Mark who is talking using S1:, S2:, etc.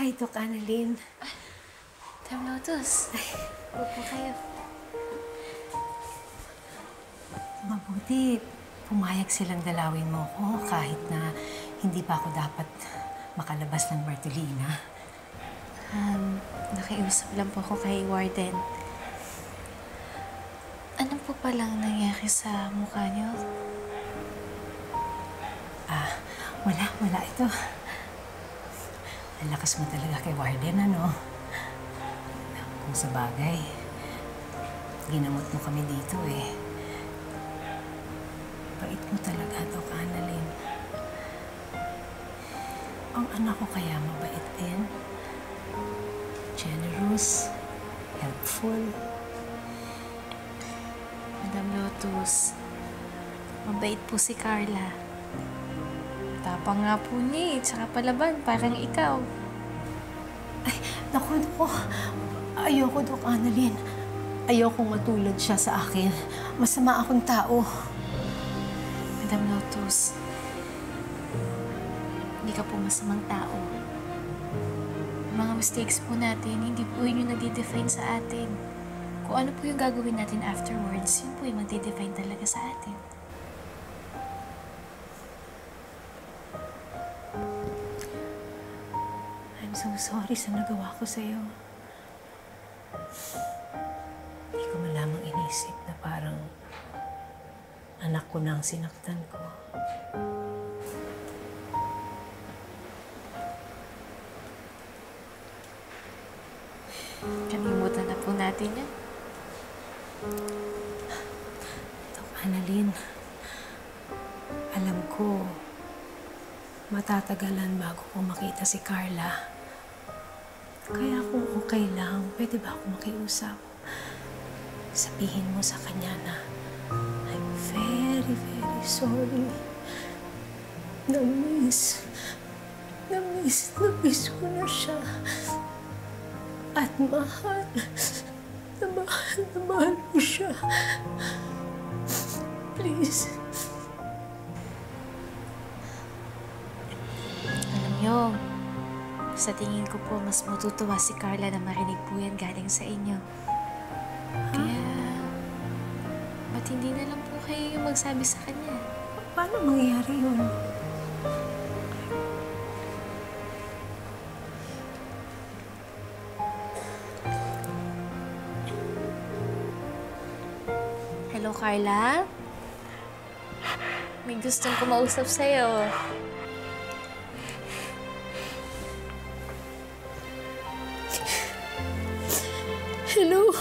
S1: Hi, Doc Annalyn.
S2: Madam Lotus, upo kayo.
S1: Mabuti, pumayag silang dalawin mo ko kahit na hindi pa ako dapat makalabas ng Bartolina.
S2: Nakiusap lang po ako kay Warden. Ano po palang nangyari sa mukha niyo?
S1: Wala ito. Ang lakas mo talaga kay Warden, ano? Kung sa bagay, ginamot mo kami dito eh. Bait mo talaga, Doc Annalyn. Ang anak ko kaya mabait din. Generous, helpful.
S2: Madam Lotus, mabait po si Carla. Tapang nga po niya eh, tsaka palaban, parang ikaw.
S1: Ay, naku. Ayoko, Doc Annalyn. Ayoko matulad siya sa akin. Masama akong tao.
S2: Madam Lotus, hindi ka po masamang tao. Yung mga mistakes po natin, hindi po yun yung nagde-define sa atin. Kung ano po yung gagawin natin afterwards, yun po yung magde-define talaga sa atin.
S1: I'm so sorry sa nagawa ko sa'yo. Hindi ko malamang inisip na parang anak ko na ang sinaktan ko.
S2: Kalimutan na po natin yan.
S1: Doc Annalyn, alam ko, matatagalan bago ko makita si Carla. Kaya kung okay lang, pwede ba ako makiusap? Sabihin mo sa kanya na I'm very, very sorry. Na-miss ko na siya. At mahal ko siya. Please.
S2: Alam niyo, sa tingin ko po, mas matutuwa si Carla na marinig po yan galing sa inyo. Kaya, ba't hindi na lang po kayo yung magsabi sa kanya?
S1: Paano mangyayari yun?
S2: Hello, Carla? May gustong kumausap sa'yo.
S1: Hello?